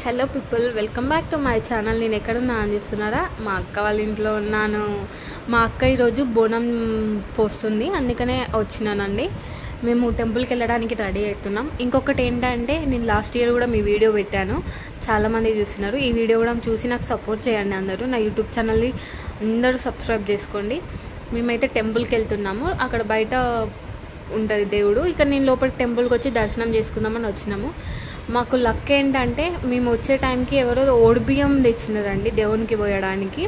Hello people, welcome back to my channel. నేను ఎక్కడున్నా అని చూస్తున్నారా? మా అక్క వాళ్ళ ఇంట్లో ఉన్నాను. మా అక్క ఈరోజు బోనం పోస్తుంది, అందుకనే వచ్చినానండి. మేము టెంపుల్కి వెళ్ళడానికి రెడీ అవుతున్నాం. ఇంకొకటి ఏంటంటే, నేను లాస్ట్ ఇయర్ కూడా మీ వీడియో పెట్టాను, చాలామంది చూస్తున్నారు. ఈ వీడియో కూడా చూసి నాకు సపోర్ట్ చేయండి అందరూ. నా యూట్యూబ్ ఛానల్ని అందరూ సబ్స్క్రైబ్ చేసుకోండి. మేమైతే టెంపుల్కి వెళ్తున్నాము. అక్కడ బయట ఉంటుంది దేవుడు. ఇక నేను లోపలికి టెంపుల్కి వచ్చి దర్శనం చేసుకుందామని వచ్చినాము. మాకు లక్ ఏంటంటే, మేము వచ్చే టైంకి ఎవరో ఓడిబియ్యం తెచ్చినారండి దేవునికి పోయడానికి.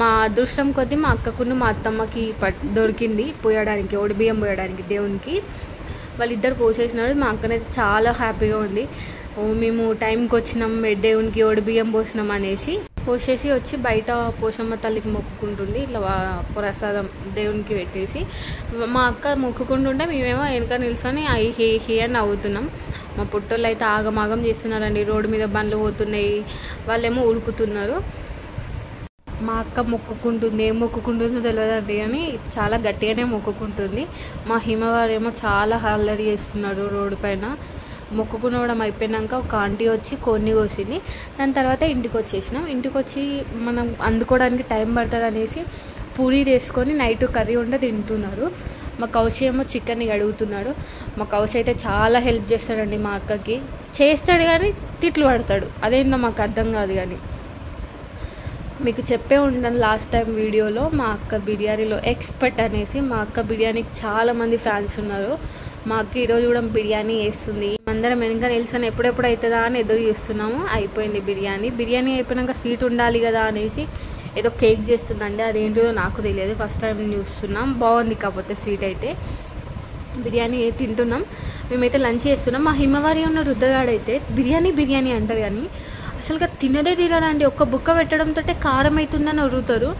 మా అదృష్టం కొద్దీ మా అక్కకును మా అత్తమ్మకి దొరికింది పోయడానికి, ఓడిబియ్యం పోయడానికి దేవునికి. వాళ్ళిద్దరు పోసేసినారు. మా అక్కనైతే చాలా హ్యాపీగా ఉంది. మేము టైంకి వచ్చినాం, దేవునికి ఓడిబియ్యం పోసినాం అనేసి. పోసేసి వచ్చి బయట పోషమ్మ తల్లికి మొక్కుకుంటుంది. ఇట్లా ప్రసాదం దేవునికి పెట్టేసి మా అక్క మొక్కుకుంటుంటే మేమేమో వెనక నిల్చొని హే హే అని నవ్వుతున్నాం. మా పుట్టోళ్ళు అయితే ఆగమాగం చేస్తున్నారండి. రోడ్డు మీద బండ్లు పోతున్నాయి, వాళ్ళేమో ఉరుకుతున్నారు. మా అక్క మొక్కుకుంటుంది, ఏం మొక్కుకుంటుందో తెలియదండి, కానీ చాలా గట్టిగానే మొక్కుకుంటుంది. మా హిమవారేమో చాలా అల్లరి చేస్తున్నారు రోడ్డు పైన. మొక్కుకునవడం అయిపోయినాక ఒక ఆంటీ వచ్చి కొన్ని కోసింది. దాని తర్వాత ఇంటికి వచ్చేసినాం. ఇంటికి వచ్చి మనం అందుకోవడానికి టైం పడుతుంది అనేసి పూరీ వేసుకొని నైట్ కర్రీ ఉంటే తింటున్నారు. మా కౌశి ఏమో చికెన్ని అడుగుతున్నాడు. మా కౌశి అయితే చాలా హెల్ప్ చేస్తాడండి మా అక్కకి. చేస్తాడు కానీ తిట్లు పడతాడు, అదేందో మాకు అర్థం కాదు. కానీ మీకు చెప్పే ఉంటాను లాస్ట్ టైం వీడియోలో, మా అక్క బిర్యానీలో ఎక్స్పర్ట్ అనేసి. మా అక్క బిర్యానీకి చాలామంది ఫ్యాన్స్ ఉన్నారు. మా అక్క ఈరోజు కూడా బిర్యానీ వేస్తుంది. అందరం వెనక నిల్చొని ఎప్పుడెప్పుడు అవుతుందా అని ఎదురు చూస్తున్నాము. అయిపోయింది బిర్యానీ. బిర్యానీ అయిపోయినాక స్వీట్ ఉండాలి కదా అనేసి ఏదో కేక్ చేస్తుందండి, అదేంటో నాకు తెలియదు, ఫస్ట్ టైం చూస్తున్నాం. బాగుంది కాకపోతే స్వీట్ అయితే. బిర్యానీ తింటున్నాం. మేమైతే లంచ్ చేస్తున్నాం. మా హిమవారి ఉన్న రుద్రగాడైతే బిర్యానీ బిర్యానీ అంటారు, కానీ అసలుగా తినడండి. ఒక్క బుక్క పెట్టడంతో కారం అవుతుందని అడుగుతారు,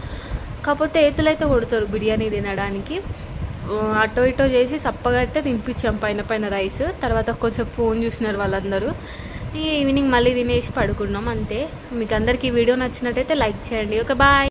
కాకపోతే ఏతులైతే కొడతారు బిర్యానీ తినడానికి. అటో ఇటో చేసి సప్పగా అయితే తినిపించాం పైన రైస్. తర్వాత కొంచెం ఫోన్ చూసినారు వాళ్ళందరూ. ఈవినింగ్ మళ్ళీ తినేసి పడుకున్నాం అంతే. మీకు అందరికీ ఈ వీడియో నచ్చినట్టయితే లైక్ చేయండి. Okay, bye.